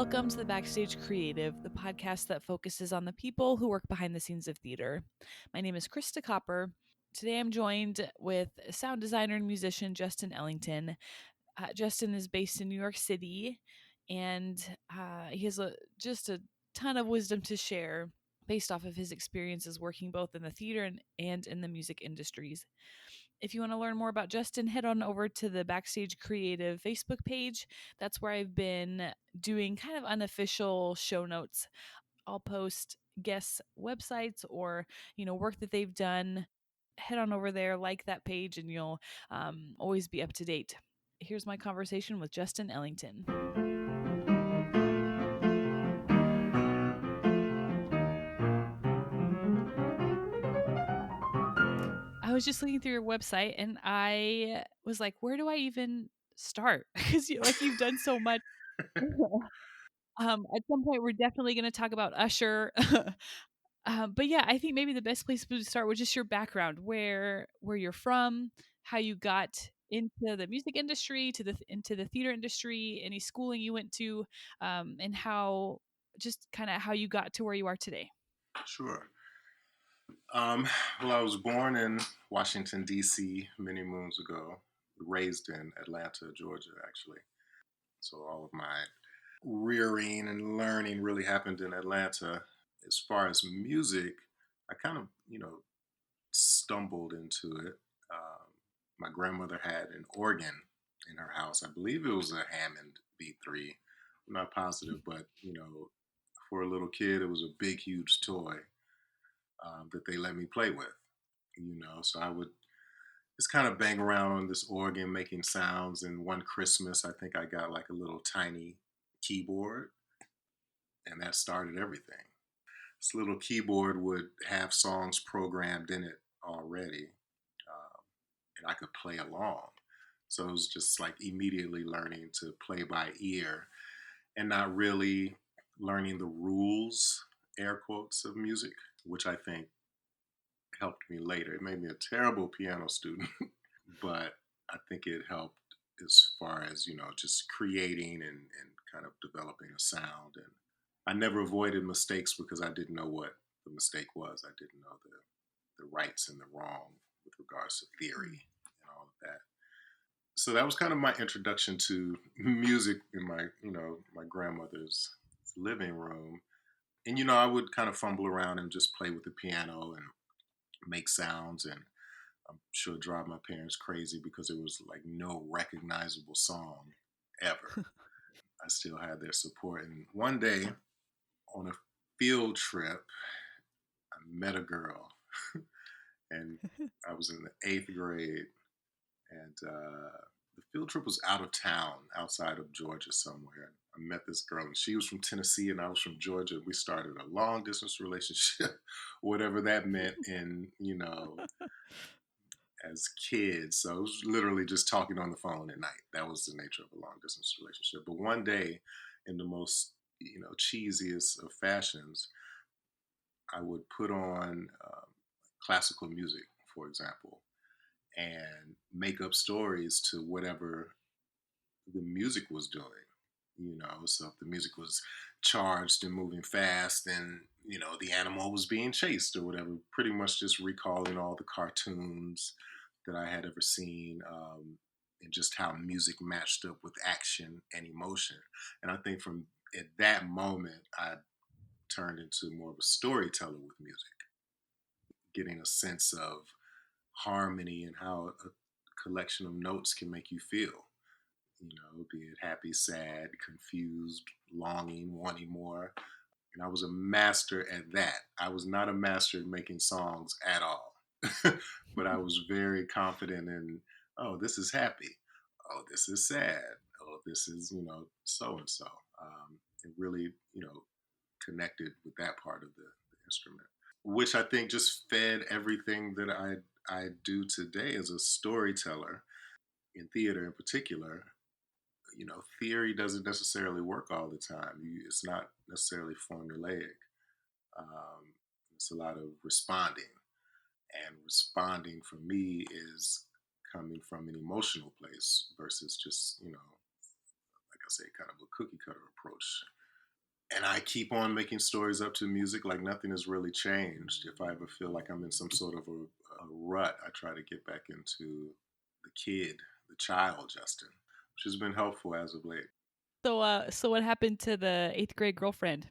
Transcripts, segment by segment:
welcome to the Backstage Creative, the podcast that focuses on the people who work behind the scenes of theater. My name is Krista Copper. Today I'm joined with sound designer and musician Justin Ellington. Justin is based in New York City, and he has just a ton of wisdom to share based off of his experiences working both in the theater and in the music industries. If you want to learn more about Justin, head on over to the Backstage Creative Facebook page. That's where I've been doing kind of unofficial show notes. I'll post guests' websites or, work that they've done. Head on over there, like that page, and you'll always be up to date. Here's my conversation with Justin Ellington. I was just looking through your website and I was like, where do I even start? Because you've done so much. At some point, we're definitely going to talk about Usher. But yeah, I think maybe the best place to start was just your background, where you're from, how you got into the music industry, into the theater industry, any schooling you went to, and how just kind of how you got to where you are today. Sure. Well, I was born in Washington, D.C. many moons ago, raised in Atlanta, Georgia, actually. So all of my rearing and learning really happened in Atlanta. As far as music, I kind of, stumbled into it. My grandmother had an organ in her house. I believe it was a Hammond B3. I'm not positive, but, for a little kid, it was a big, huge toy that they let me play with. So I would just kind of bang around on this organ making sounds. And one Christmas, I think I got like a little tiny keyboard, and that started everything. This little keyboard would have songs programmed in it already, and I could play along. So it was just like immediately learning to play by ear and not really learning the rules, air quotes, of music, which I think helped me later. It made me a terrible piano student, but I think it helped as far as, just creating and kind of developing a sound. And I never avoided mistakes because I didn't know what the mistake was. I didn't know the rights and the wrong with regards to theory and all of that. So that was kind of my introduction to music in my, my grandmother's living room. And, I would kind of fumble around and just play with the piano and make sounds, and I'm sure drive my parents crazy because there was like no recognizable song ever. I still had their support. And one day on a field trip, I met a girl, and I was in the eighth grade, and the field trip was out of town, outside of Georgia somewhere. I met this girl, and she was from Tennessee, and I was from Georgia. We started a long distance relationship, whatever that meant, in as kids. So it was literally just talking on the phone at night. That was the nature of a long distance relationship. But one day, in the most cheesiest of fashions, I would put on classical music, for example, and make up stories to whatever the music was doing. So if the music was charged and moving fast, and the animal was being chased or whatever, pretty much just recalling all the cartoons that I had ever seen, and just how music matched up with action and emotion. And I think from at that moment, I turned into more of a storyteller with music, getting a sense of harmony and how a collection of notes can make you feel. Be it happy, sad, confused, longing, wanting more. And I was a master at that. I was not a master at making songs at all, but I was very confident in, oh, this is happy. Oh, this is sad. Oh, this is, so and so. It really, connected with that part of the instrument, which I think just fed everything that I do today as a storyteller in theater in particular. Theory doesn't necessarily work all the time. It's not necessarily formulaic. Um, it's a lot of responding, and responding for me is coming from an emotional place versus just, like I say, kind of a cookie cutter approach. And I keep on making stories up to music like nothing has really changed. If I ever feel like I'm in some sort of a rut, I try to get back into the kid, the child, Justin, which has been helpful as of late. So what happened to the eighth grade girlfriend?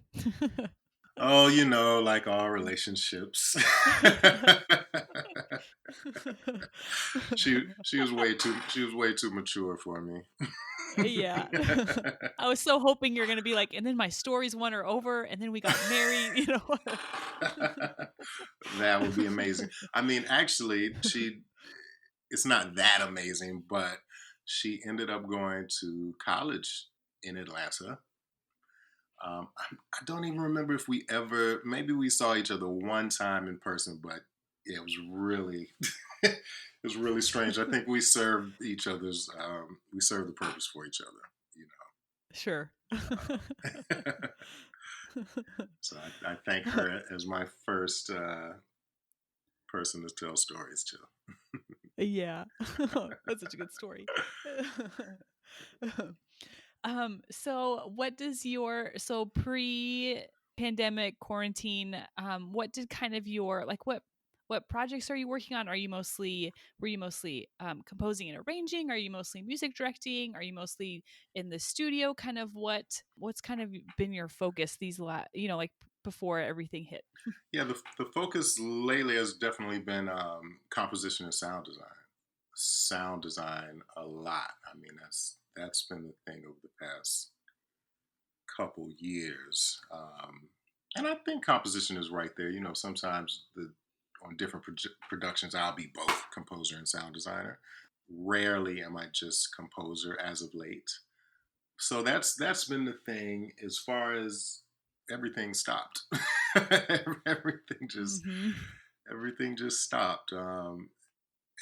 Oh, like all relationships. she was way too mature for me. Yeah. I was so hoping you're gonna be like, and then my stories won her over, and then we got married, you know. That would be amazing. I mean, actually, it's not that amazing, but she ended up going to college in Atlanta. I don't even remember if maybe we saw each other one time in person, but yeah, it was really, it was really strange. I think we served the purpose for each other, you Sure. know. So I thank her as my first person to tell stories to. Yeah. That's such a good story. So what does so pre-pandemic quarantine, what did kind of your like what projects are you working on? Were you mostly composing and arranging? Are you mostly music directing? Are you mostly in the studio? Kind of what's kind of been your focus like before everything hit? Yeah, the focus lately has definitely been composition and sound design. Sound design a lot. I mean, that's been the thing over the past couple years, and I think composition is right there. Sometimes on different productions, I'll be both composer and sound designer. Rarely am I just composer as of late. So that's been the thing. As far as everything stopped, everything just Mhm. everything just stopped.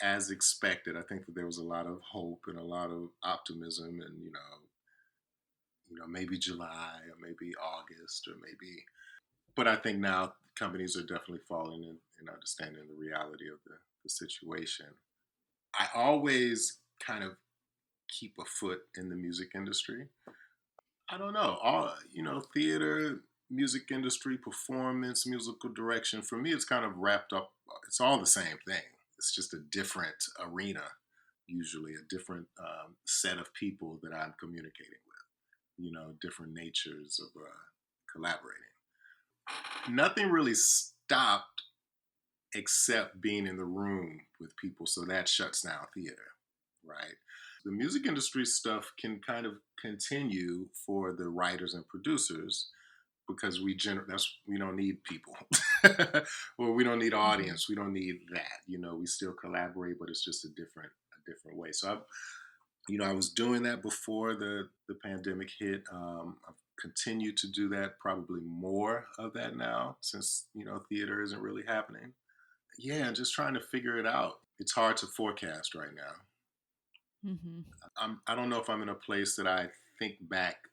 As expected, I think that there was a lot of hope and a lot of optimism, and maybe July or maybe August or maybe. But I think now companies are definitely falling in understanding the reality of the situation. I always kind of keep a foot in the music industry. I don't know. All theater, music industry, performance, musical direction. For me, it's kind of wrapped up. It's all the same thing. It's just a different arena, usually a different set of people that I'm communicating with. Different natures of collaborating. Nothing really stopped except being in the room with people, so that shuts down theater, right? The music industry stuff can kind of continue for the writers and producers because we don't need people. Well, we don't need Mhm. audience, we don't need that. We still collaborate, but it's just a different way. So I was doing that before the pandemic hit. I've continued to do that, probably more of that now since theater isn't really happening. Yeah, just trying to figure it out. It's hard to forecast right now. Mhm. I don't know if I'm in a place that I think back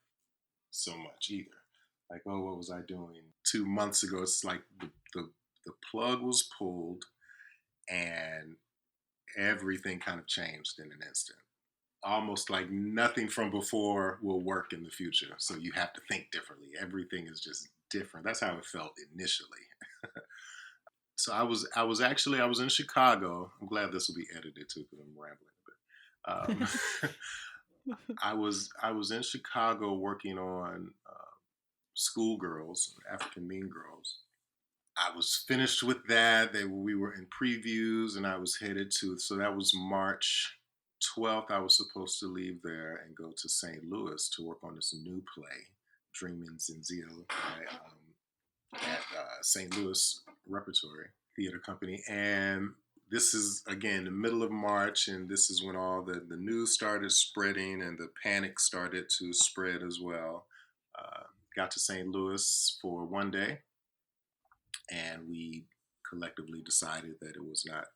so much either. Like, oh, what was I doing 2 months ago? It's like the plug was pulled and everything kind of changed in an instant. Almost like nothing from before will work in the future. So you have to think differently. Everything is just different. That's how it felt initially. So I was in Chicago. I'm glad this will be edited too because I'm rambling a bit. I was in Chicago working on Schoolgirls, African Mean Girls. I was finished with that. We were in previews, and I was headed to. So that was March 12th. I was supposed to leave there and go to St. Louis to work on this new play, Dreaming Zenzio, at St. Louis Repertory Theater Company. And this is again the middle of March, and this is when all the news started spreading and the panic started to spread as well. Uh, got to St. Louis for one day, and we collectively decided that it was not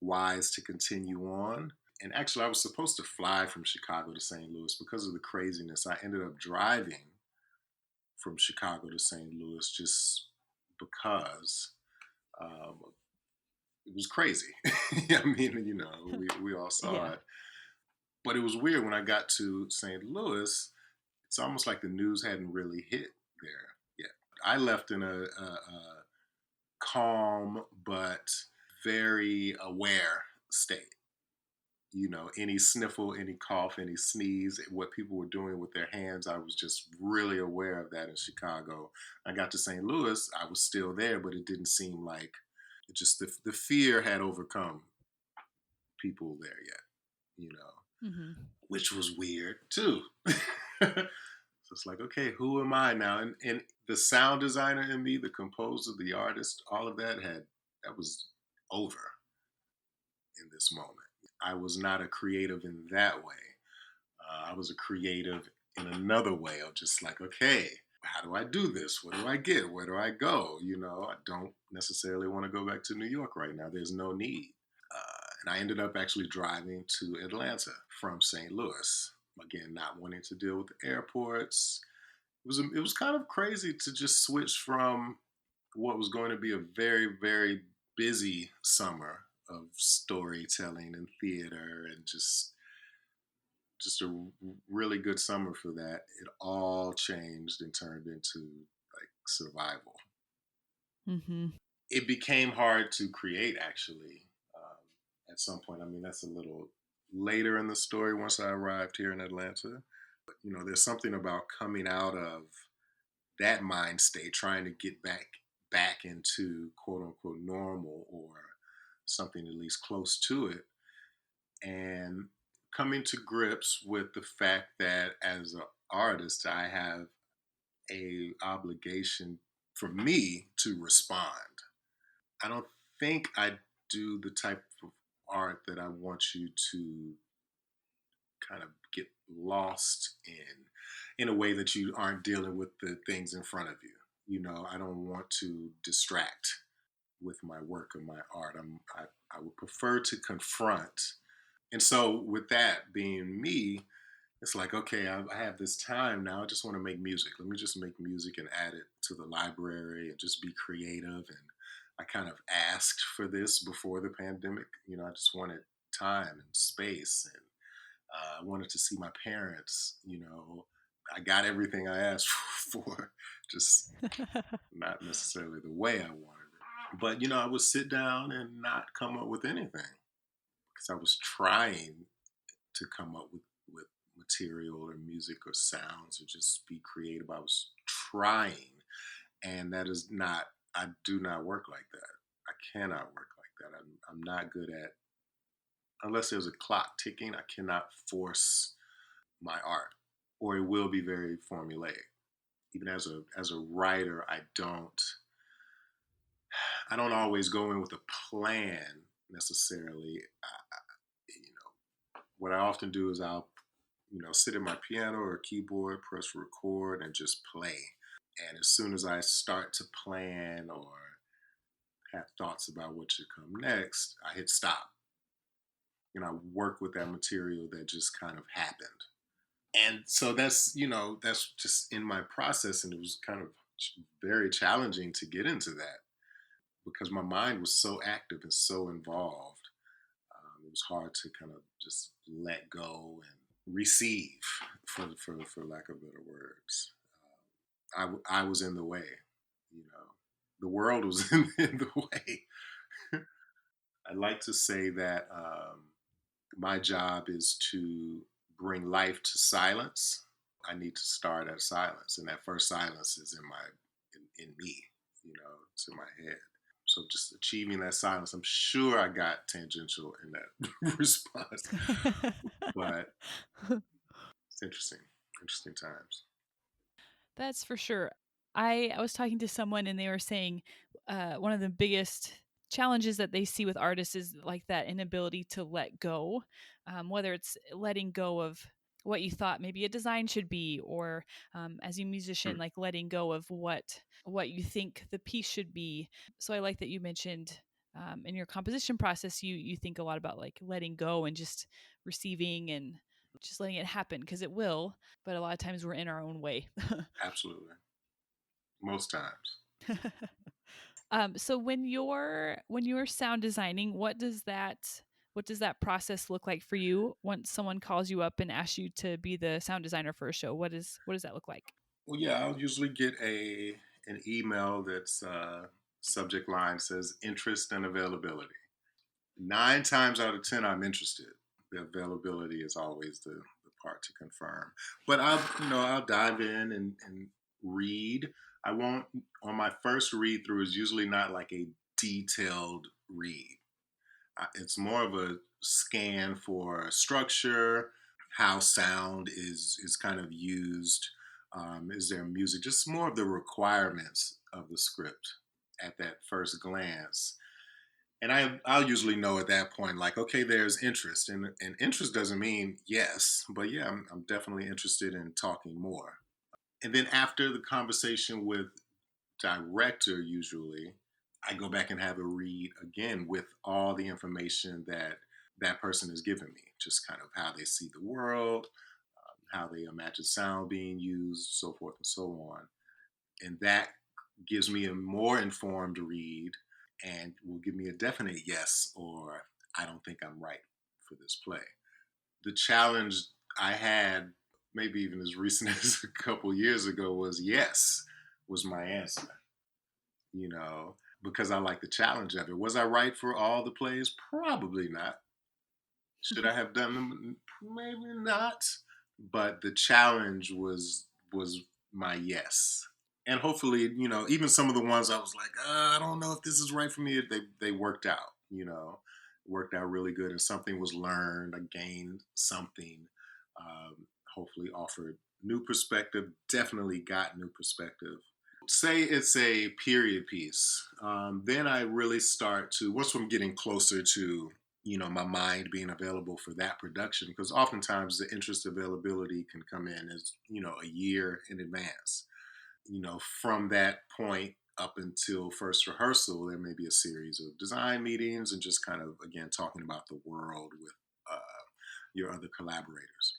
wise to continue on. And actually, I was supposed to fly from Chicago to St. Louis because of the craziness. I ended up driving from Chicago to St. Louis just because um, it was crazy. I mean, we all saw Yeah. it. But it was weird when I got to St. Louis, it's almost like the news hadn't really hit there yet. I left in a calm but very aware state. You know, any sniffle, any cough, any sneeze, what people were doing with their hands, I was just really aware of that in Chicago. I got to St. Louis, I was still there, but it didn't seem like it just the fear had overcome people there yet, you know, Mm-hmm. which was weird too. So it's like, okay, who am I now? And the sound designer in me, the composer, the artist, all of that was over in this moment. I was not a creative in that way. I was a creative in another way of just like, okay, how do I do this? What do I get? Where do I go? You know, I don't necessarily want to go back to New York right now. There's no need. And I ended up actually driving to Atlanta from St. Louis. Again, not wanting to deal with the airports. It was kind of crazy to just switch from what was going to be a very, very busy summer of storytelling and theater and just a really good summer for that. It all changed and turned into like survival. Mm-hmm. It became hard to create actually at some point. I mean, that's a little later in the story once I arrived here in Atlanta. But, you know, there's something about coming out of that mind state, trying to get back into quote unquote normal or something at least close to it, and coming to grips with the fact that as an artist, I have a obligation for me to respond. I don't think I do the type of art that I want you to kind of get lost in a way that you aren't dealing with the things in front of you. You know, I don't want to distract with my work or my art. I would prefer to confront. And so, with that being me, it's like, okay, I have this time now. I just want to make music. Let me just make music and add it to the library and just be creative. And I kind of asked for this before the pandemic. You know, I just wanted time and space, and I wanted to see my parents. You know, I got everything I asked for, just not necessarily the way I wanted it. But you know, I would sit down and not come up with anything because I was trying to come up with material or music or sounds or just be creative. I was trying, and that is not. I do not work like that. I cannot work like that. I'm not good at unless there's a clock ticking. I cannot force my art, or it will be very formulaic. Even as a writer, I don't always go in with a plan necessarily. You know, what I often do is I'll sit at my piano or keyboard, press record, and just play. And as soon as I start to plan or have thoughts about what should come next, I hit stop. And I work with that material that just kind of happened. And so that's just in my process. And it was kind of very challenging to get into that because my mind was so active and so involved. It was hard to kind of just let go and receive, for lack of better words. I was in the way, you know. The world was in the way. I like to say that my job is to bring life to silence. I need to start at silence, and that first silence is in me. You know, it's in my head. So just achieving that silence, I'm sure I got tangential in that response, but it's interesting, interesting times. That's for sure. I was talking to someone and they were saying one of the biggest challenges that they see with artists is like that inability to let go, whether it's letting go of what you thought maybe a design should be, or as a musician, Hmm, like letting go of what you think the piece should be. So I like that you mentioned in your composition process, you think a lot about like letting go and just receiving and just letting it happen because it will. But a lot of times we're in our own way. absolutely, most times. So when you're sound designing, what does that process look like for you once someone calls you up and asks you to be the sound designer for a show? What does that look like? Well, yeah, I'll usually get a an email that's subject line says interest and availability. 9 times out of 10, I'm interested. The availability is always the part to confirm. But I'll dive in and read. I won't, on my first read through is usually not like a detailed read. It's more of a scan for structure, how sound is kind of used. Is there music? Just more of the requirements of the script at that first glance. And I'll usually know at that point, like, okay, there's interest, and interest doesn't mean yes, but yeah, I'm definitely interested in talking more. And then after the conversation with director, usually I go back and have a read again with all the information that that person has given me, just kind of how they see the world, how they imagine sound being used, so forth and so on. And that gives me a more informed read and will give me a definite yes or I don't think I'm right for this play. The challenge I had, maybe even as recent as a couple years ago, was yes, was my answer, you know, because I like the challenge of it. Was I right for all the plays? Probably not. Should I have done them? Maybe not. But the challenge was my yes. And hopefully, even some of the ones I was like, I don't know if this is right for me. They worked out, worked out really good, and something was learned. I gained something. Hopefully, offered new perspective. Definitely got new perspective. Say it's a period piece, then I really start to once I'm getting closer to my mind being available for that production because oftentimes the interest availability can come in as a year in advance. From that point up until first rehearsal, there may be a series of design meetings and just kind of again talking about the world with your other collaborators,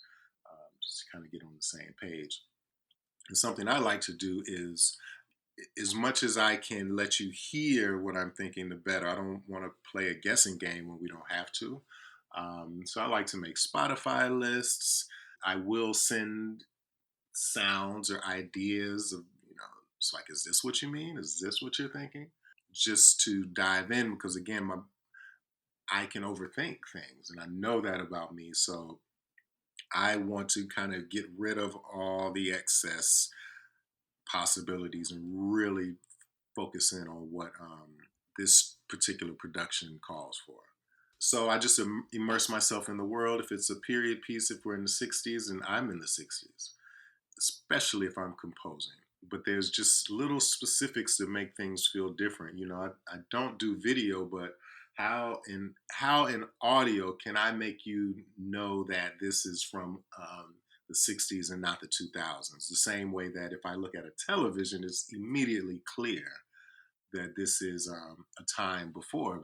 just to kind of get on the same page. And something I like to do is as much as I can let you hear what I'm thinking, the better. I don't want to play a guessing game when we don't have to. So I like to make Spotify lists. I will send sounds or ideas of, it's like, is this what you mean? Is this what you're thinking? Just to dive in because again, I can overthink things and I know that about me. So I want to kind of get rid of all the excess possibilities and really focus in on what this particular production calls for. So I just immerse myself in the world. If it's a period piece, if we're in the 60s and I'm in the 60s, especially if I'm composing. But there's just little specifics that make things feel different. I don't do video, but how in audio can I make you know that this is from the 60s and not the 2000s? The same way that if I look at a television, it's immediately clear that this is a time before.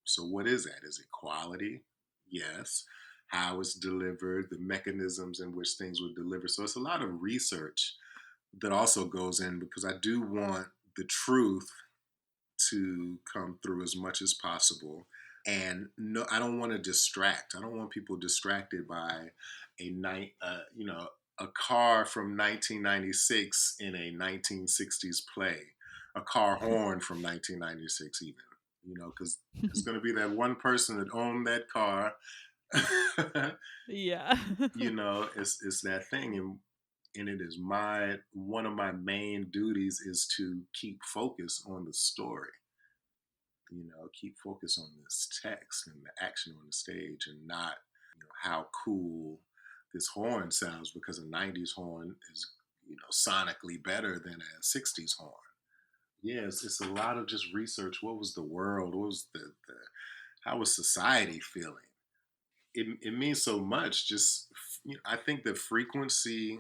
So, what is that? Is it quality? Yes. How it's delivered, the mechanisms in which things were delivered. So, it's a lot of research that also goes in because I do want the truth to come through as much as possible. And no, I don't want to distract. I don't want people distracted by a night, a car from 1996 in a 1960s play, a car horn from 1996, even, because there's going to be that one person that owned that car. Yeah. It's that thing, and it is my one of my main duties is to keep focus on the story, keep focus on this text and the action on the stage and not how cool this horn sounds because a 90s horn is sonically better than a 60s horn. Yeah, it's a lot of just research. What was the world, what was the how was society feeling? It means so much. Just I think the frequency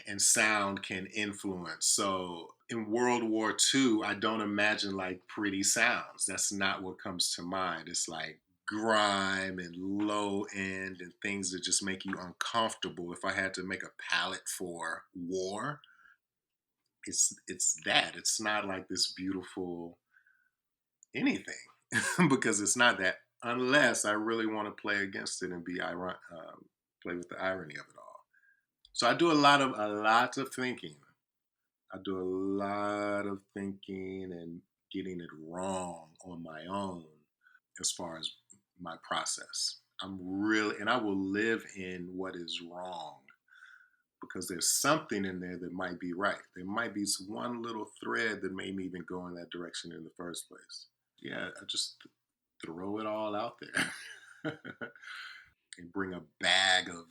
and sound can influence. So in World War II, I don't imagine like pretty sounds. That's not what comes to mind. It's like grime and low end and things that just make you uncomfortable. If I had to make a palette for war, it's that. It's not like this beautiful anything because it's not that unless I really want to play against it and play with the irony of it all. So I do a lot of thinking. I do a lot of thinking and getting it wrong on my own as far as my process. And I will live in what is wrong because there's something in there that might be right. There might be one little thread that made me even go in that direction in the first place. Yeah, I just throw it all out there and bring a bag of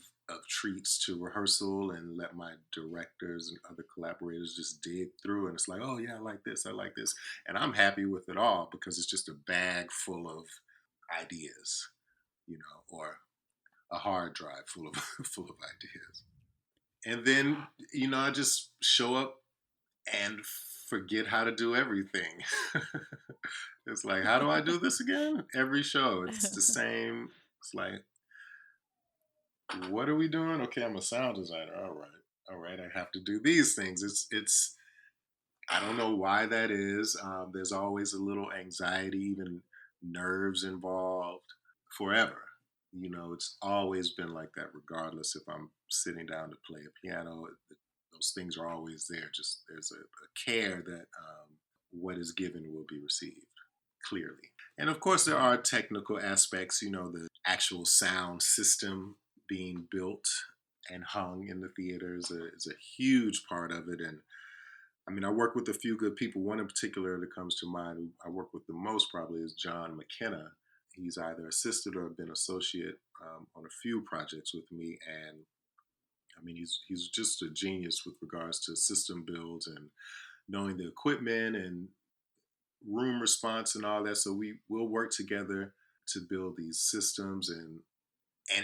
treats to rehearsal and let my directors and other collaborators just dig through. And it's like, oh, yeah, I like this. I like this. And I'm happy with it all because it's just a bag full of ideas, or a hard drive full of full of ideas. And then, I just show up and forget how to do everything. It's like, how do I do this again? Every show, it's the same. It's like, what are we doing? Okay, I'm a sound designer. All right. I have to do these things. It's. I don't know why that is. There's always a little anxiety, even nerves involved. Forever. It's always been like that. Regardless if I'm sitting down to play a piano, those things are always there. Just there's a care that what is given will be received clearly. And of course, there are technical aspects, the actual sound system being built and hung in the theater is a huge part of it. And I mean, I work with a few good people. One in particular that comes to mind, who I work with the most probably, is John McKenna. He's either assisted or been associate on a few projects with me. And I mean, he's just a genius with regards to system builds and knowing the equipment and room response and all that. So we will work together to build these systems, and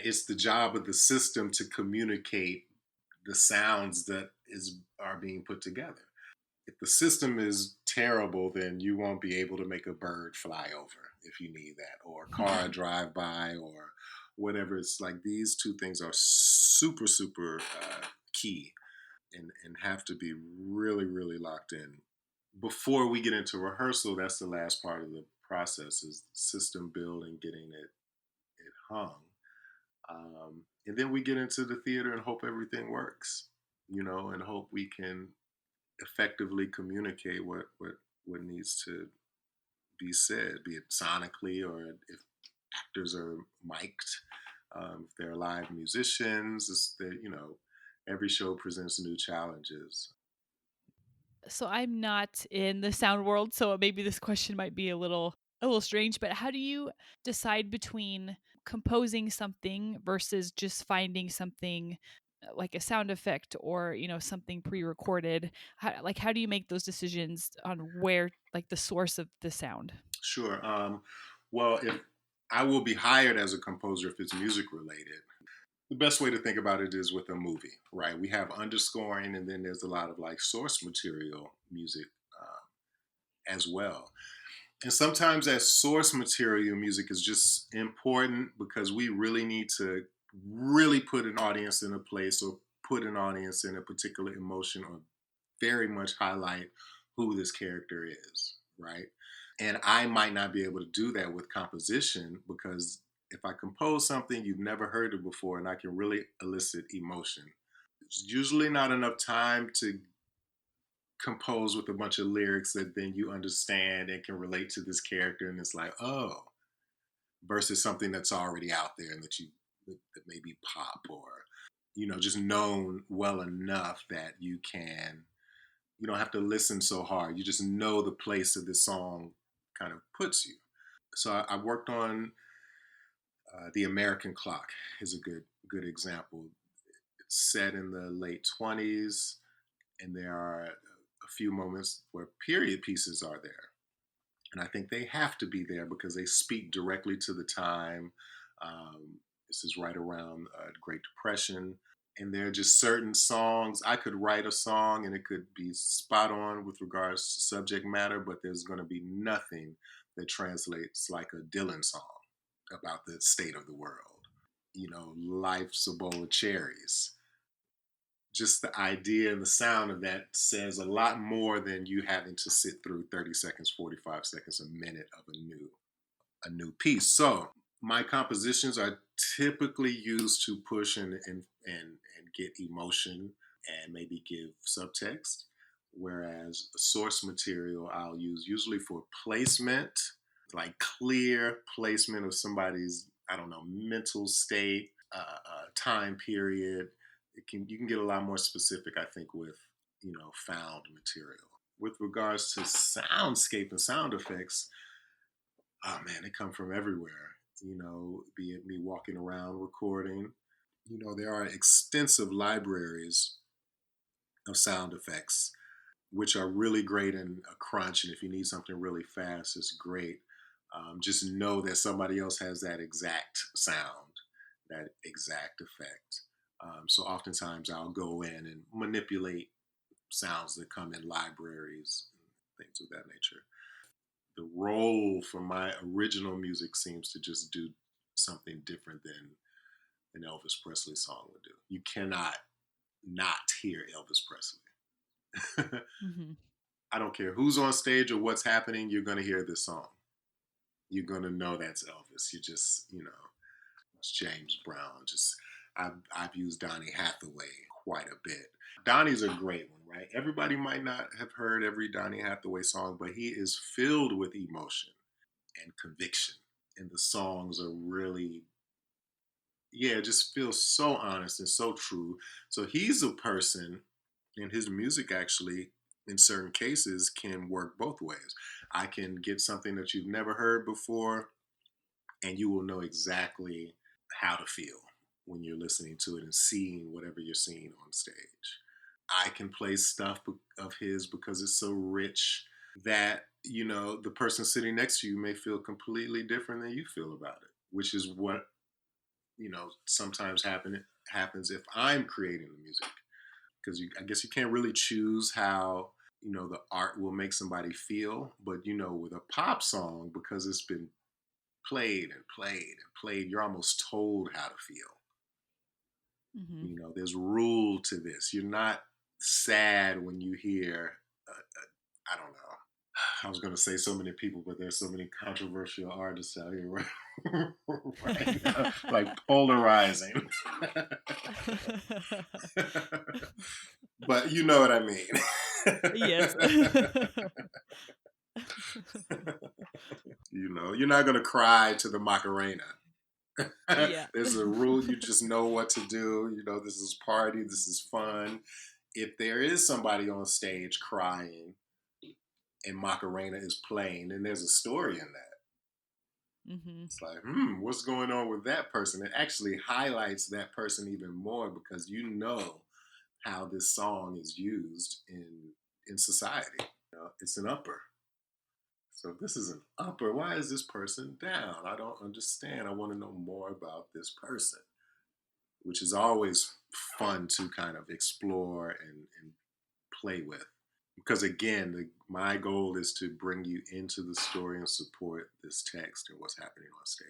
it's the job of the system to communicate the sounds that is are being put together. If the system is terrible, then you won't be able to make a bird fly over if you need that, or a car drive by, or whatever. It's like these two things are super, super key, and have to be really, really locked in. Before we get into rehearsal, that's the last part of the process, is system build and getting it hung. And then we get into the theater and hope everything works, and hope we can effectively communicate what needs to be said, be it sonically or if actors are mic'd, if they're live musicians. Every show presents new challenges. So I'm not in the sound world, so maybe this question might be a little strange, but how do you decide between composing something versus just finding something like a sound effect or, something pre-recorded? How do you make those decisions on where like the source of the sound? Sure. Well, if I will be hired as a composer if it's music related. The best way to think about it is with a movie, right? We have underscoring, and then there's a lot of like source material music as well. And sometimes that source material music is just important because we really need to really put an audience in a place, or put an audience in a particular emotion, or very much highlight who this character is, right? And I might not be able to do that with composition, because if I compose something you've never heard of before and I can really elicit emotion, it's usually not enough time to compose with a bunch of lyrics that then you understand and can relate to this character. And it's like, oh, versus something that's already out there and that maybe pop, or just known well enough that you don't have to listen so hard. You just know the place that this song kind of puts you. So I worked on The American Clock is a good example. It's set in the late 20s, and there are a few moments where period pieces are there. And I think they have to be there because they speak directly to the time. This is right around Great Depression. And there are just certain songs. I could write a song and it could be spot on with regards to subject matter, but there's going to be nothing that translates like a Dylan song about the state of the world. Life's a bowl of cherries. Just the idea and the sound of that says a lot more than you having to sit through 30 seconds, 45 seconds, a minute of a new piece. So my compositions are typically used to push and get emotion and maybe give subtext, whereas the source material I'll use usually for placement, like clear placement of somebody's, I don't know, mental state, time period. You can get a lot more specific, I think, with found material. With regards to soundscape and sound effects, oh man, they come from everywhere. Be it me walking around recording. There are extensive libraries of sound effects, which are really great in a crunch. And if you need something really fast, it's great. Just know that somebody else has that exact sound, that exact effect. So oftentimes I'll go in and manipulate sounds that come in libraries and things of that nature. The role for my original music seems to just do something different than an Elvis Presley song would do. You cannot not hear Elvis Presley. Hmm. I don't care who's on stage or what's happening, you're going to hear this song. You're going to know that's Elvis. You just, it's James Brown. I've used Donny Hathaway quite a bit. Donnie's a great one, right? Everybody might not have heard every Donny Hathaway song, but he is filled with emotion and conviction. And the songs are really, yeah, it just feels so honest and so true. So he's a person, and his music actually, in certain cases, can work both ways. I can get something that you've never heard before, and you will know exactly how to feel when you're listening to it and seeing whatever you're seeing on stage. I can play stuff of his because it's so rich that the person sitting next to you may feel completely different than you feel about it, which is what sometimes happens if I'm creating the music, because I guess you can't really choose how the art will make somebody feel, but with a pop song, because it's been played and played and played, you're almost told how to feel. Hmm. There's rule to this. You're not sad when you hear, I don't know. I was going to say so many people, but there's so many controversial artists out here right now, like polarizing. But you know what I mean. Yes. You're not going to cry to the Macarena. Yeah. There's a rule. You just know what to do. This is party. This is fun. If there is somebody on stage crying and Macarena is playing, then there's a story in that. Hmm. It's like, what's going on with that person? It actually highlights that person even more because you know how this song is used in society. It's an upper. So if this is an upper, why is this person down? I don't understand. I want to know more about this person, which is always fun to kind of explore and play with. Because again, my goal is to bring you into the story and support this text and what's happening on stage.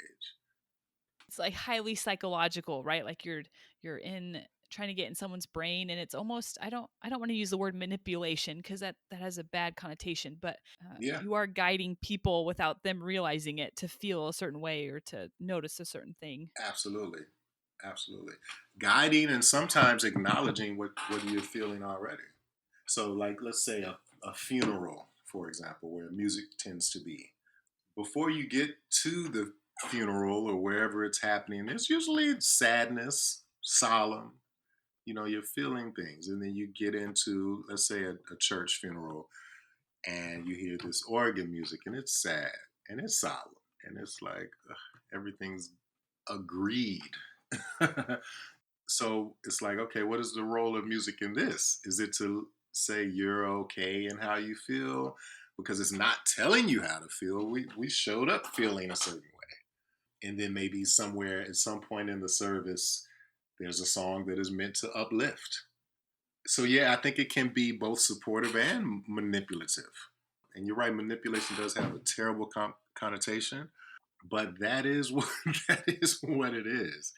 It's like highly psychological, right? Like you're in trying to get in someone's brain, and it's almost, I don't want to use the word manipulation because that has a bad connotation, but Yeah, you are guiding people without them realizing it to feel a certain way or to notice a certain thing. absolutely. Absolutely. Guiding and sometimes acknowledging what you're feeling already. So, like, let's say a funeral, for example, where music tends to be. Before you get to the funeral or wherever it's happening, there's usually sadness, solemn, you're feeling things. And then you get into, let's say, a church funeral, and you hear this organ music, and it's sad and it's solemn. And it's like, ugh, everything's agreed. So it's like, okay, what is the role of music in this? Is it to say you're okay and how you feel? Because it's not telling you how to feel. We showed up feeling a certain way. And then maybe somewhere at some point in the service, there's a song that is meant to uplift. So yeah, I think it can be both supportive and manipulative. And you're right, manipulation does have a terrible connotation, but that is what that is what it is.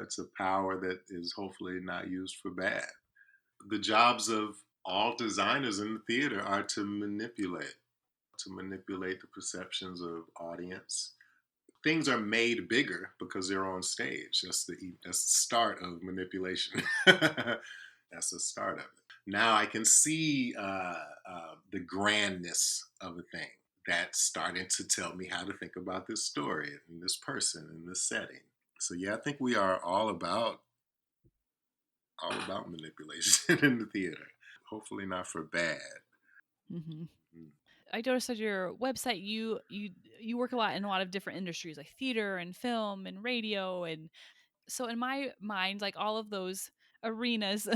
It's a power that is hopefully not used for bad. The jobs of all designers in the theater are to manipulate the perceptions of audience. Things are made bigger because they're on stage. That's the start of manipulation. That's the start of it. Now I can see the grandness of a thing that's starting to tell me how to think about this story and this person and this setting. So yeah, I think we are all about manipulation in the theater. Hopefully not for bad. Hmm. Mm. I noticed on your website you work a lot in a lot of different industries like theater and film and radio, and so in my mind, like all of those arenas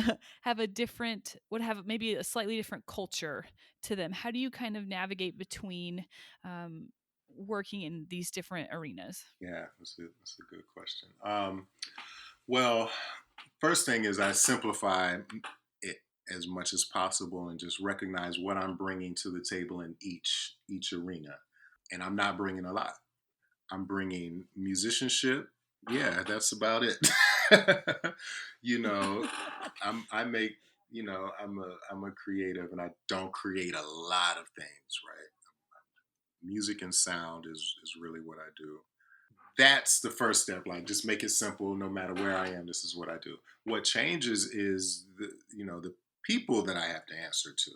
have a different would have maybe a slightly different culture to them. How do you kind of navigate between um, working in these different arenas? Yeah, that's a good question. Well, first thing is I simplify it as much as possible and just recognize what I'm bringing to the table in each arena. And I'm not bringing a lot. I'm bringing musicianship. Yeah, that's about it. you know, I make I'm a creative and I don't create a lot of things, right? Music and sound is really what I do. That's the first step. Like, just make it simple. No matter where I am, this is what I do. What changes is the people that I have to answer to,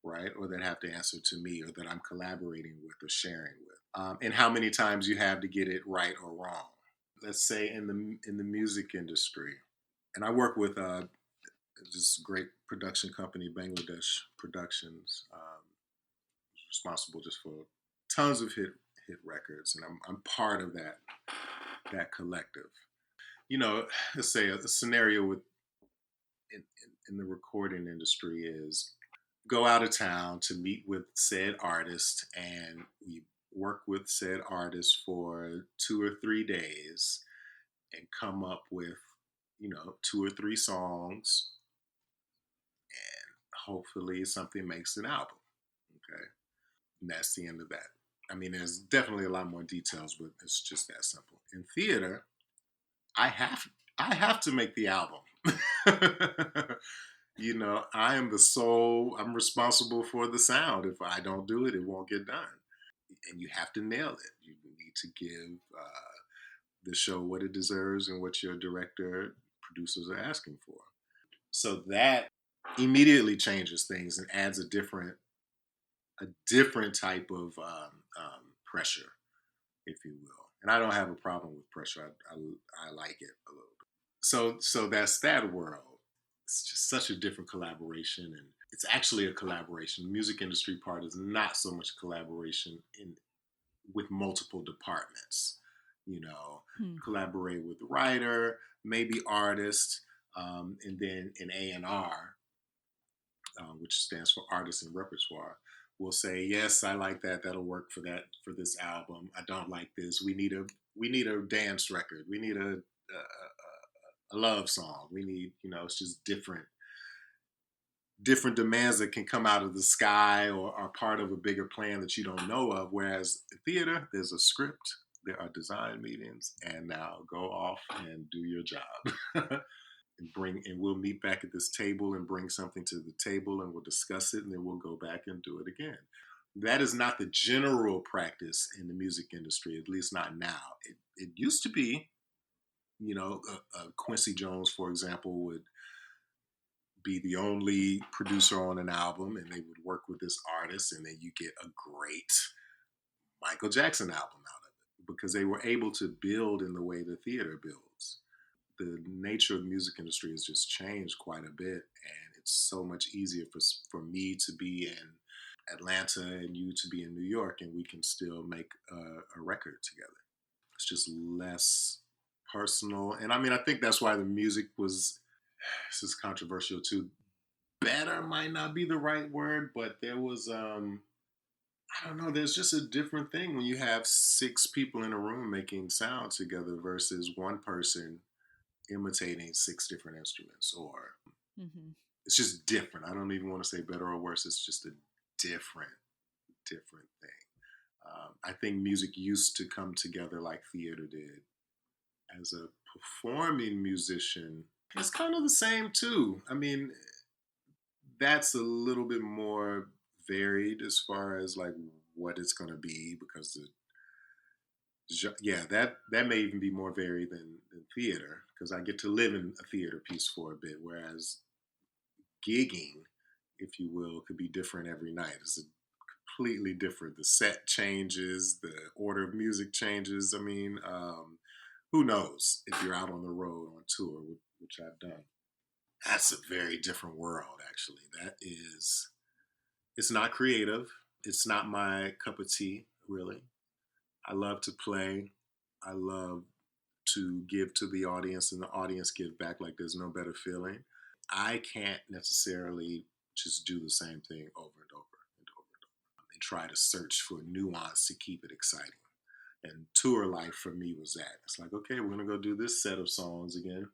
right, or that have to answer to me, or that I'm collaborating with or sharing with, and how many times you have to get it right or wrong. Let's say in the music industry, and I work with this great production company, Bangladesh Productions, responsible just for tons of hit records, and I'm part of that collective. Let's say a scenario in the recording industry is go out of town to meet with said artist, and we work with said artist for 2 or 3 days and come up with 2 or 3 songs, and hopefully something makes an album. Okay, and that's the end of that. I mean, there's definitely a lot more details, but it's just that simple. In theater, I have I have to make the album. I'm responsible for the sound. If I don't do it, it won't get done. And you have to nail it. You need to give the show what it deserves and what your director, producers are asking for. So that immediately changes things and adds a different type of pressure, if you will. And I don't have a problem with pressure. I like it a little bit. So that's that world. It's just such a different collaboration, and it's actually a collaboration. The music industry part is not so much collaboration in with multiple departments. You know, Hmm. collaborate with the writer, maybe artist, and then an A&R, which stands for artist and repertoire, will say, yes, I like that. That'll work for this album. I don't like this. We need a dance record. We need a love song. We need, it's just different demands that can come out of the sky or are part of a bigger plan that you don't know of. Whereas in theater, there's a script, there are design meetings, and now go off and do your job. And we'll meet back at this table and bring something to the table, and we'll discuss it, and then we'll go back and do it again. That is not the general practice in the music industry, at least not now. It used to be, Quincy Jones, for example, would be the only producer on an album, and they would work with this artist, and then you get a great Michael Jackson album out of it because they were able to build in the way the theater builds. The nature of the music industry has just changed quite a bit, and it's so much easier for me to be in Atlanta and you to be in New York, and we can still make a record together. It's just less personal, and I mean, I think that's why the music was. This is controversial too. Better might not be the right word, but there was I don't know, there's just a different thing when you have 6 people in a room making sound together versus one person imitating 6 different instruments, or Hmm. it's just different. I don't even want to say better or worse. It's just a different thing. I think music used to come together like theater did. As a performing musician, it's kind of the same too. I mean, that's a little bit more varied as far as like what it's going to be, because yeah, that may even be more varied than theater, because I get to live in a theater piece for a bit, whereas gigging if you will, could be different every night. It's completely different. The set changes, the order of music changes. I mean, who knows if you're out on the road on tour, which I've done. That's a very different world, actually. That is, it's not creative. It's not my cup of tea, really. I love to play. I love to give to the audience and the audience give back like there's no better feeling. I can't necessarily just do the same thing over and over and over and try to search for nuance to keep it exciting. And tour life for me was that. It's like, okay, we're gonna go do this set of songs again.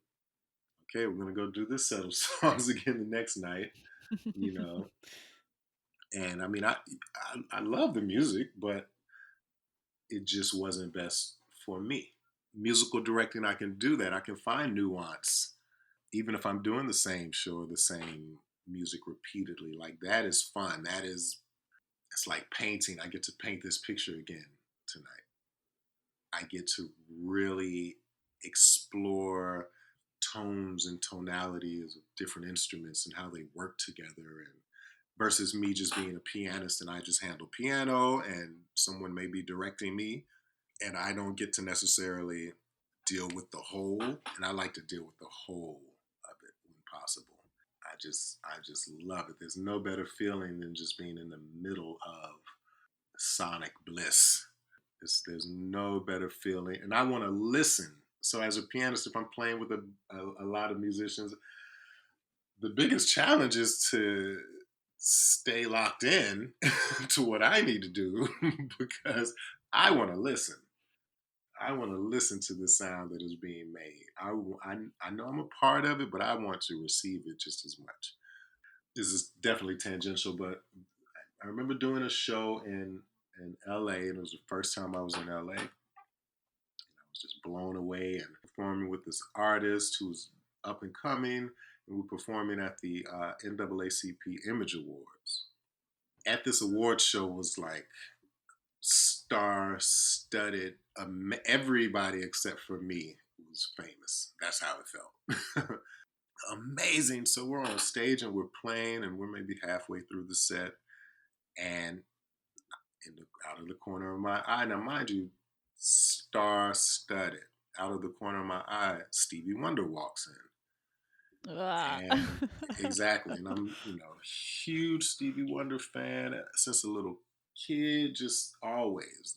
Okay, we're gonna go do this set of songs again the next night, you know. And I mean, I love the music, but it just wasn't best for me. Musical directing, I can do that. I can find nuance, even if I'm doing the same show or the same music repeatedly. Like that is fun. That is, it's like painting. I get to paint this picture again tonight. I get to really explore tones and tonalities of different instruments and how they work together, and versus me just being a pianist and I just handle piano and someone may be directing me and I don't get to necessarily deal with the whole, and I like to deal with the whole of it when possible. I just love it. There's no better feeling than just being in the middle of sonic bliss. There's no better feeling, and I want to listen. So as a pianist, if I'm playing with a lot of musicians, the biggest challenge is to stay locked in to what I need to do because I want to listen. I want to listen to the sound that is being made. I know I'm a part of it, but I want to receive it just as much. This is definitely tangential, but I remember doing a show in LA, and it was the first time I was in LA. I was just blown away and performing with this artist who's up and coming, and we're performing at the NAACP Image Awards. At this award show was like star-studded. Everybody except for me was famous. That's how it felt. Amazing. So we're on stage and we're playing, and we're maybe halfway through the set, and out of the corner of my eye, now mind you, star-studded. Out of the corner of my eye, Stevie Wonder walks Ah. in, and exactly, and I'm huge Stevie Wonder fan since a little kid, just always.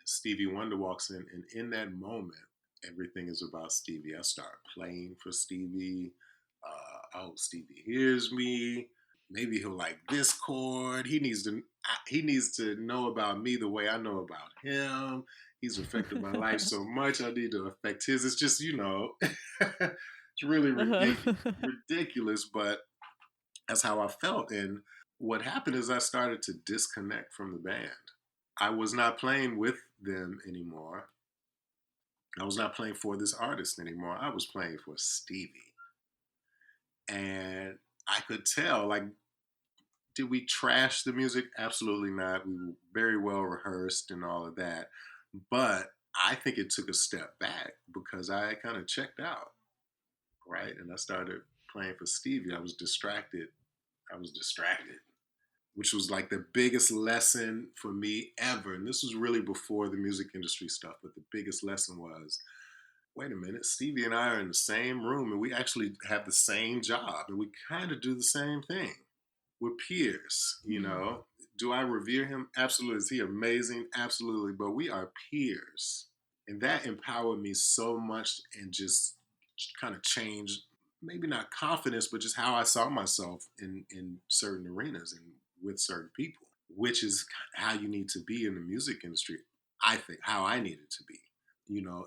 Stevie Wonder walks in, and in that moment, everything is about Stevie. I start playing for Stevie. I hope Stevie hears me. Maybe he'll like this chord. He needs to know about me the way I know about him. He's affected my life so much. I need to affect his. It's just it's really ridiculous, but that's how I felt. And what happened is I started to disconnect from the band. I was not playing with them anymore. I was not playing for this artist anymore. I was playing for Stevie. And I could tell, like, did we trash the music? Absolutely not. We were very well rehearsed and all of that. But I think it took a step back because I kind of checked out, right? And I started playing for Stevie. I was distracted, which was like the biggest lesson for me ever. And this was really before the music industry stuff, but the biggest lesson was, wait a minute, Stevie and I are in the same room and we actually have the same job and we kind of do the same thing. We're peers. Hmm. Do I revere him? Absolutely. Is he amazing? Absolutely. But we are peers. And that empowered me so much and just kind of changed, maybe not confidence, but just how I saw myself in certain arenas and with certain people, which is how you need to be in the music industry. I think how I needed to be.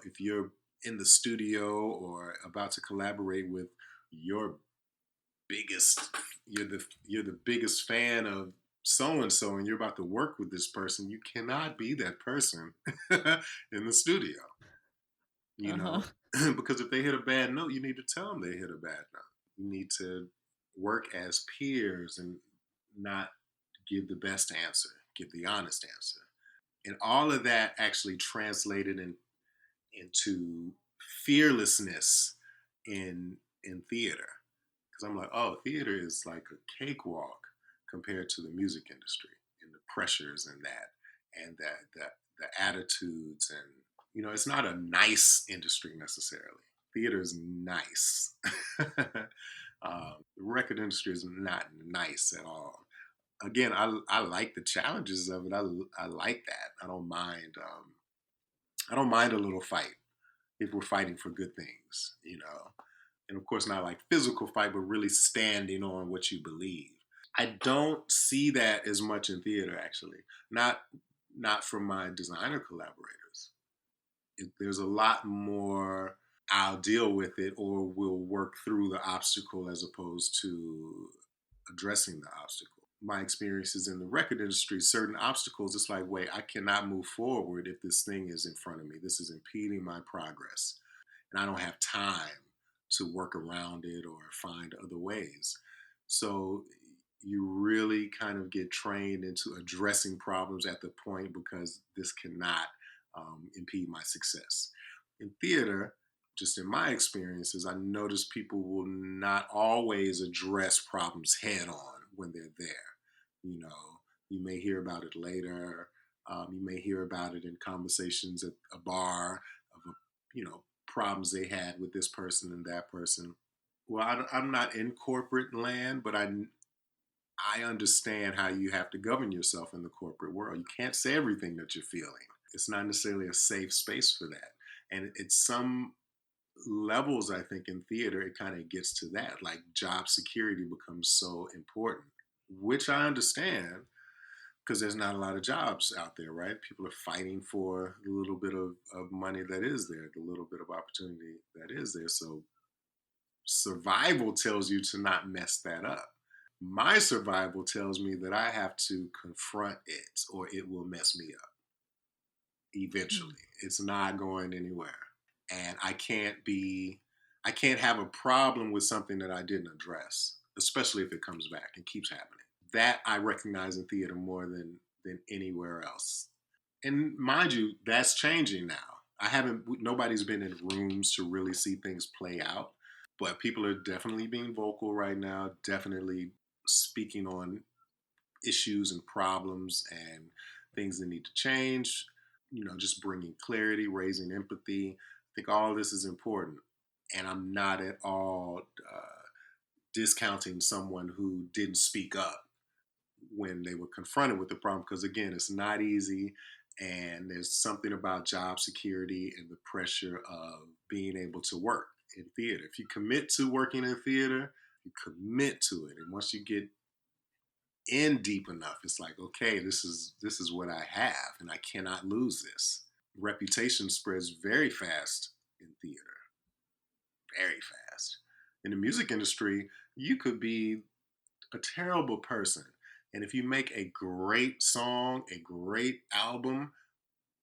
If you're in the studio or about to collaborate with your biggest, you're the biggest fan of so and so, and you're about to work with this person, you cannot be that person in the studio. you Uh-huh. know, because if they hit a bad note, you need to tell them they hit a bad note. You need to work as peers and not give the best answer, give the honest answer. And all of that actually translated into fearlessness in theater. because I'm like, oh, theater is like a cakewalk compared to the music industry and the pressures and the attitudes and it's not a nice industry necessarily. Theater is nice. The record industry is not nice at all. Again, I like the challenges of it. I like that. I don't mind. I don't mind a little fight if we're fighting for good things, and of course not like physical fight, but really standing on what you believe. I don't see that as much in theater, actually. Not from my designer collaborators. There's a lot more. I'll deal with it, or we'll work through the obstacle as opposed to addressing the obstacle. My experiences in the record industry, certain obstacles, it's like, wait, I cannot move forward if this thing is in front of me. This is impeding my progress. And I don't have time to work around it or find other ways. So you really kind of get trained into addressing problems at the point because this cannot impede my success. In theater, just in my experiences, I notice people will not always address problems head on when they're there. You know, you may hear about it later. You may hear about it in conversations at a bar of problems they had with this person and that person. Well, I'm not in corporate land, but I understand how you have to govern yourself in the corporate world. You can't say everything that you're feeling. It's not necessarily a safe space for that. And it's some levels, I think, in theater, it kind of gets to that. Like job security becomes so important, which I understand because there's not a lot of jobs out there, right? People are fighting for the little bit of money that is there, the little bit of opportunity that is there. So survival tells you to not mess that up. My survival tells me that I have to confront it or it will mess me up eventually. Hmm. It's not going anywhere. And I can't have a problem with something that I didn't address, especially if it comes back and keeps happening. That I recognize in theater more than anywhere else. And mind you, that's changing now. Nobody's been in rooms to really see things play out, but people are definitely being vocal right now, definitely speaking on issues and problems and things that need to change, just bringing clarity, raising empathy. I think all of this is important. And I'm not at all discounting someone who didn't speak up when they were confronted with the problem, because again, it's not easy. And there's something about job security and the pressure of being able to work in theater. If you commit to working in theater, you commit to it. And once you get in deep enough, it's like, okay, this is what I have, and I cannot lose this. Reputation spreads very fast in theater, very fast. In the music industry, you could be a terrible person, and if you make a great song, a great album,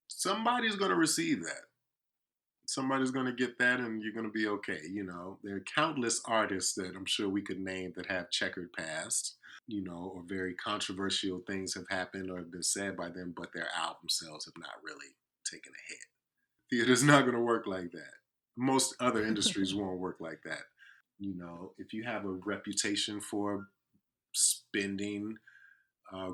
somebody's going to receive that. Somebody's going to get that, and you're going to be okay. There are countless artists that I'm sure we could name that have checkered past, or very controversial things have happened or have been said by them, but their album sales have not really taken a hit. Theater's not going to work like that. Most other industries won't work like that. If you have a reputation for spending,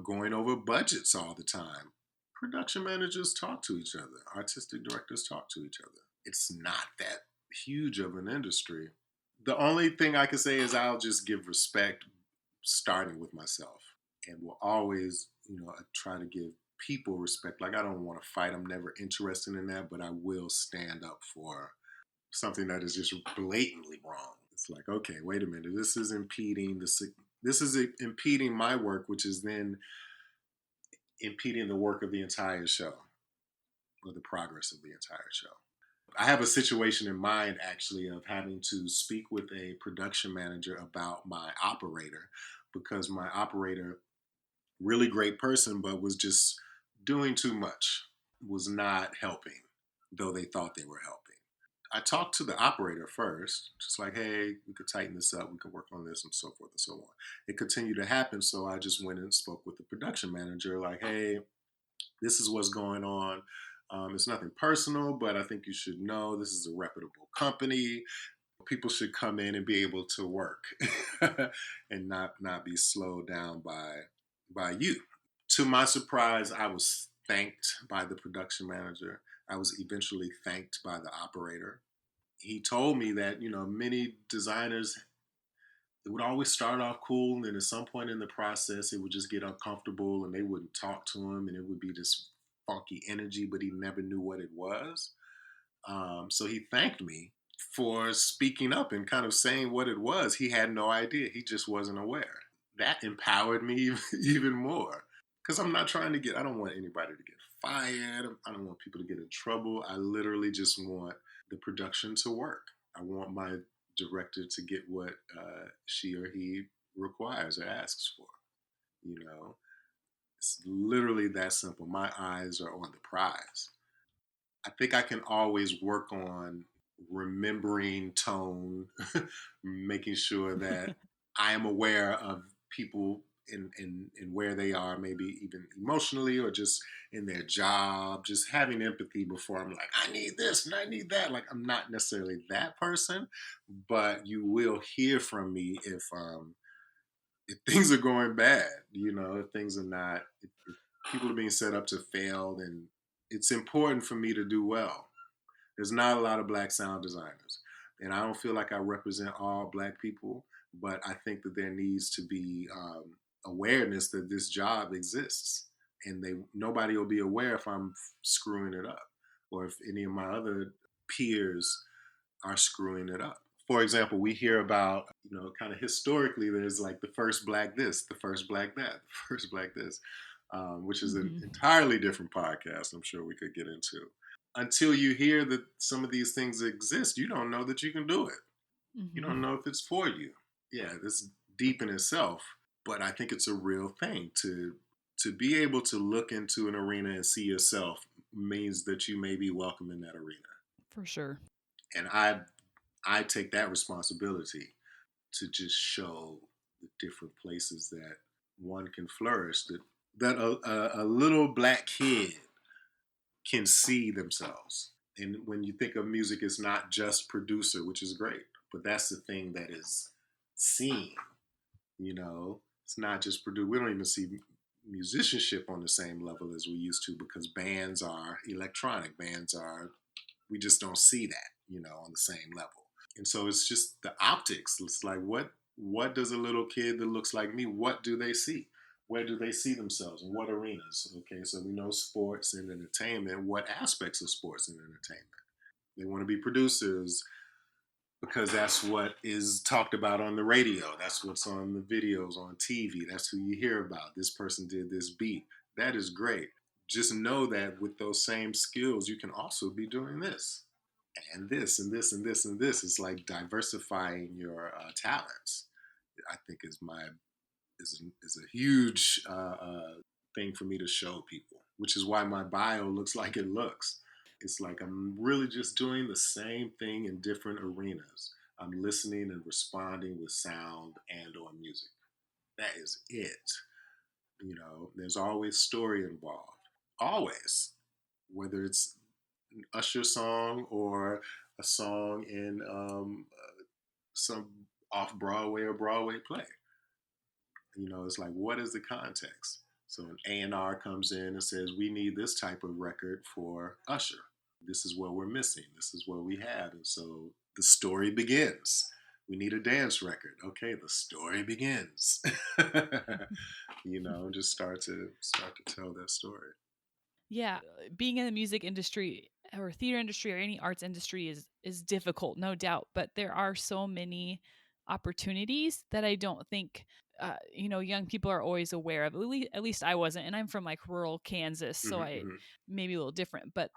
going over budgets all the time, production managers talk to each other, artistic directors talk to each other. It's not that huge of an industry. The only thing I can say is I'll just give respect starting with myself, and will always, try to give people respect. Like I don't want to fight. I'm never interested in that, but I will stand up for something that is just blatantly wrong. It's like, okay, wait a minute. This is impeding my work, which is then impeding the work of the entire show or the progress of the entire show. I have a situation in mind actually of having to speak with a production manager about my operator, because my operator, really great person, but was just doing too much, was not helping, though they thought they were helping. I talked to the operator first, just like, hey, we could tighten this up, we could work on this, and so forth and so on. It continued to happen, so I just went and spoke with the production manager, like, hey, this is what's going on. It's nothing personal, but I think you should know this is a reputable company. people should come in and be able to work and not be slowed down by you. To my surprise, I was thanked by the production manager. I was eventually thanked by the operator. He told me that, many designers, it would always start off cool, and at some point in the process it would just get uncomfortable and they wouldn't talk to him, and it would be this funky energy, but he never knew what it was. So he thanked me for speaking up and kind of saying what it was. He had no idea. He just wasn't aware. That empowered me even more, because I don't want anybody to get fired. I don't want people to get in trouble. I literally just want the production to work. I want my director to get what she or he requires or asks for. You know, it's literally that simple. My eyes are on the prize. I think I can always work on remembering tone, making sure that I am aware of people in where they are, maybe even emotionally or just in their job, just having empathy before I'm like, I need this and I need that. Like, I'm not necessarily that person, but you will hear from me if things are going bad, if things are not, if people are being set up to fail, then it's important for me to do well. There's not a lot of black sound designers, and I don't feel like I represent all black people, but I think that there needs to be awareness that this job exists, and nobody will be aware if I'm screwing it up, or if any of my other peers are screwing it up. For example, we hear about, kind of historically, there's like the first black this, the first black that, the first black this, which is an Hmm. entirely different podcast I'm sure we could get into. Until you hear that some of these things exist, you don't know that you can do it. You don't Hmm. know if it's for you. Yeah, it's deep in itself, but I think it's a real thing to be able to look into an arena and see yourself means that you may be welcome in that arena. For sure. And I take that responsibility to just show the different places that one can flourish, that a little black kid can see themselves. And when you think of music, it's not just producer, which is great, but that's the thing that is seen. It's not just produce. We don't even see musicianship on the same level as we used to, because bands are electronic. Bands are, we just don't see that, on the same level. And so it's just the optics. It's like, what does a little kid that looks like me, what do they see? Where do they see themselves? In what arenas? Okay, so we know sports and entertainment. What aspects of sports and entertainment? They want to be producers because that's what is talked about on the radio. That's what's on the videos on TV. That's who you hear about. This person did this beat. That is great. Just know that with those same skills, you can also be doing this and this and this and this and this. It's like diversifying your talents. I think is a huge thing for me to show people, which is why my bio looks like it looks. It's like I'm really just doing the same thing in different arenas. I'm listening and responding with sound and or music. That is it. There's always story involved. Always. Whether it's an Usher song or a song in some off Broadway or Broadway play. It's like, what is the context? So an A&R comes in and says, we need this type of record for Usher. This is what we're missing. This is what we have. And so the story begins. We need a dance record. Okay, the story begins. Just start to tell that story. Yeah, being in the music industry or theater industry or any arts industry is difficult, no doubt, but there are so many opportunities that I don't think young people are always aware of. At least I wasn't, and I'm from like rural Kansas, so Mm-hmm, I mm-hmm. maybe a little different, but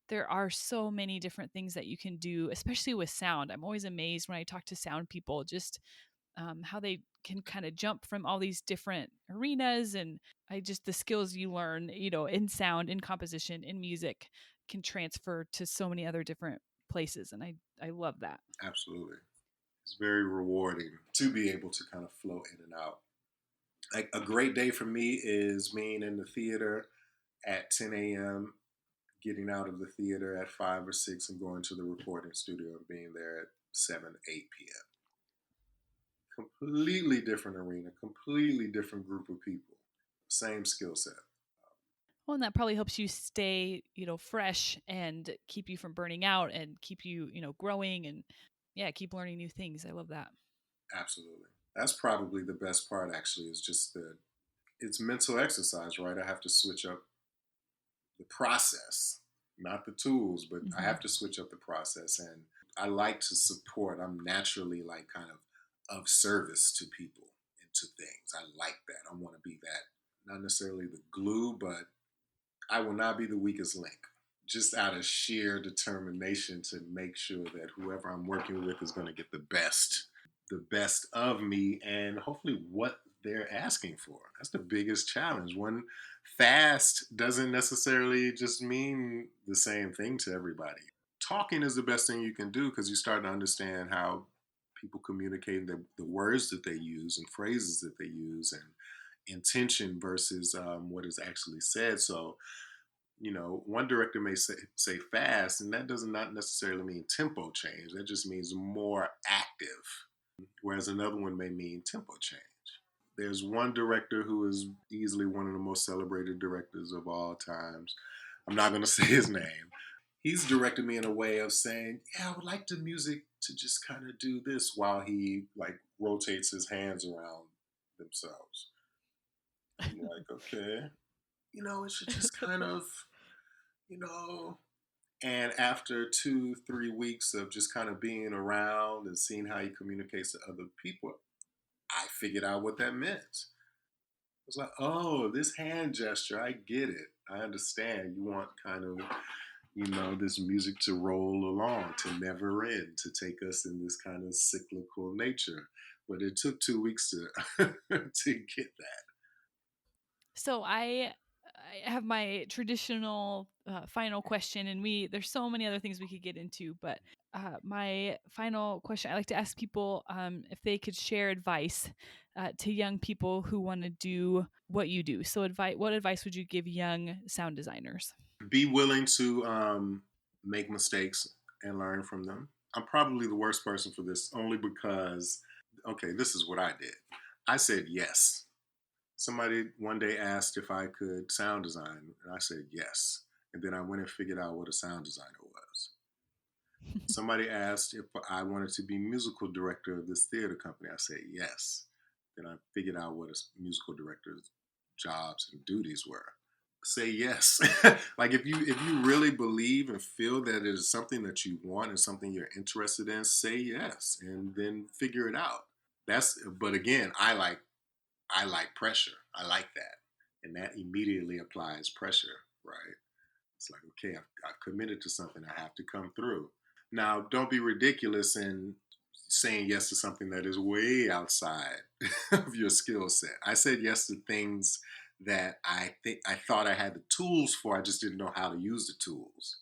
there are so many different things that you can do, especially with sound. I'm always amazed when I talk to sound people, just how they can kind of jump from all these different arenas. And the skills you learn, in sound, in composition, in music can transfer to so many other different places. And I love that. Absolutely. It's very rewarding to be able to kind of flow in and out. Like a great day for me is being in the theater at 10 a.m., getting out of the theater at 5 or 6 and going to the recording studio and being there at 7, 8 p.m. Completely different arena, completely different group of people, same skill set. Well, and that probably helps you stay, fresh and keep you from burning out and keep you, growing and yeah, keep learning new things. I love that. Absolutely. That's probably the best part, actually, is just the it's mental exercise, right? I have to switch up the process, not the tools, but I Hmm. have to switch up the process. And I like to support. I'm naturally like kind of service to people and to things. I like that. I want to be that, not necessarily the glue, but I will not be the weakest link. Just out of sheer determination to make sure that whoever I'm working with is going to get the best of me, and hopefully what they're asking for. That's the biggest challenge. One fast doesn't necessarily just mean the same thing to everybody. Talking is the best thing you can do because you start to understand how people communicate, the words that they use and phrases that they use, and intention versus what is actually said. So one director may say fast, and that does not necessarily mean tempo change. That just means more active, whereas another one may mean tempo change. There's one director who is easily one of the most celebrated directors of all times. I'm not going to say his name. He's directed me in a way of saying, "Yeah, I would like the music to just kind of do this," while he like rotates his hands around themselves. I'm like, okay, it should just kind of, you know, and after 2, 3 weeks of just kind of being around and seeing how he communicates to other people, I figured out what that meant. I was like, oh, this hand gesture, I get it. I understand. You want kind of, this music to roll along, to never end, to take us in this kind of cyclical nature. But it took 2 weeks to to get that. So I have my traditional final question, and there's so many other things we could get into, but my final question I like to ask people if they could share advice to young people who want to do what you do. So, what advice would you give young sound designers? Be willing to make mistakes and learn from them. I'm probably the worst person for this only because, okay, this is what I did. I said yes. Somebody one day asked if I could sound design, and I said yes. And then I went and figured out what a sound designer was. Somebody asked if I wanted to be musical director of this theater company. I said yes. Then I figured out what a musical director's jobs and duties were. Say yes. Like if you really believe and feel that it is something that you want and something you're interested in, say yes and then figure it out. But again, I like pressure. I like that. And that immediately applies pressure, right? It's like, okay, I've committed to something. I have to come through. Now, don't be ridiculous in saying yes to something that is way outside of your skill set. I said yes to things that I thought I had the tools for. I just didn't know how to use the tools.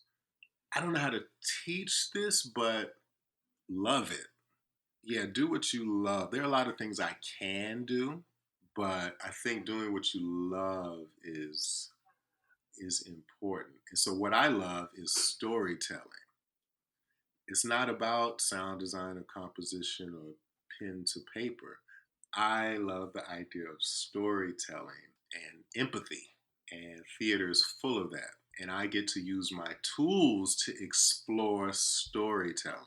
I don't know how to teach this, but love it. Yeah, do what you love. There are a lot of things I can do, but I think doing what you love is important. And so what I love is storytelling. It's not about sound design or composition or pen to paper. I love the idea of storytelling and empathy, and theater is full of that. And I get to use my tools to explore storytelling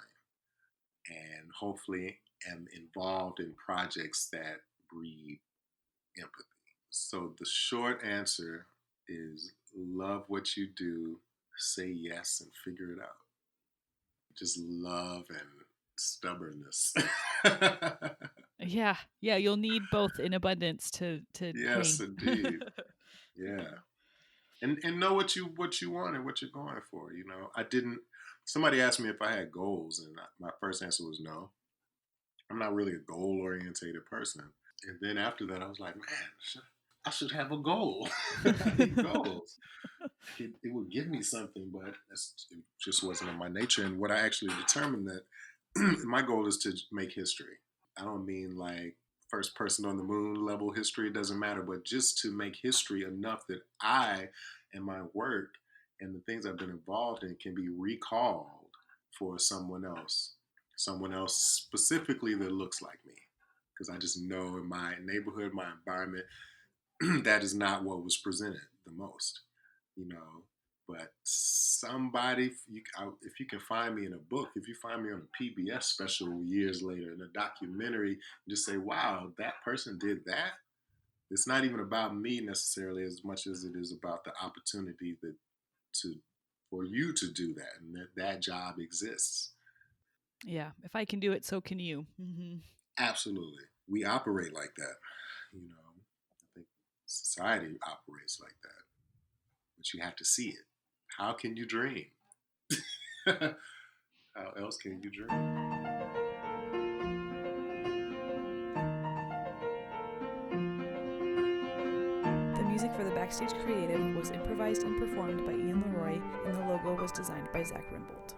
and hopefully am involved in projects that breed empathy. So the short answer is love what you do, say yes, and figure it out. Just love and stubbornness. Yeah, yeah, you'll need both in abundance to Yes, hang. indeed. Yeah. And know what you want and what you're going for. I didn't. Somebody asked me if I had goals, and my first answer was no. I'm not really a goal orientated person. And then after that, I was like, man, I should have a goal. I need goals. It would give me something, but it just wasn't in my nature. And what I actually determined that my goal is to make history. I don't mean like first person on the moon level history, it doesn't matter, but just to make history enough that I and my work and the things I've been involved in can be recalled for someone else. someone else specifically that looks like me. Because I just know in my neighborhood, my environment, that is not what was presented the most, you know. But somebody, if you can find me in a book, if you find me on a PBS special years later in a documentary, just say, wow, that person did that. It's not even about me necessarily as much as it is about the opportunity that to for you to do that, and that job exists. Yeah, if I can do it, so can you. Mm-hmm. Absolutely, we operate like that. You know, I think society operates like that, but you have to see it. How can you dream? How else can you dream? The music for the Backstage Creative was improvised and performed by Ian Leroy, and the logo was designed by Zach Rimbold.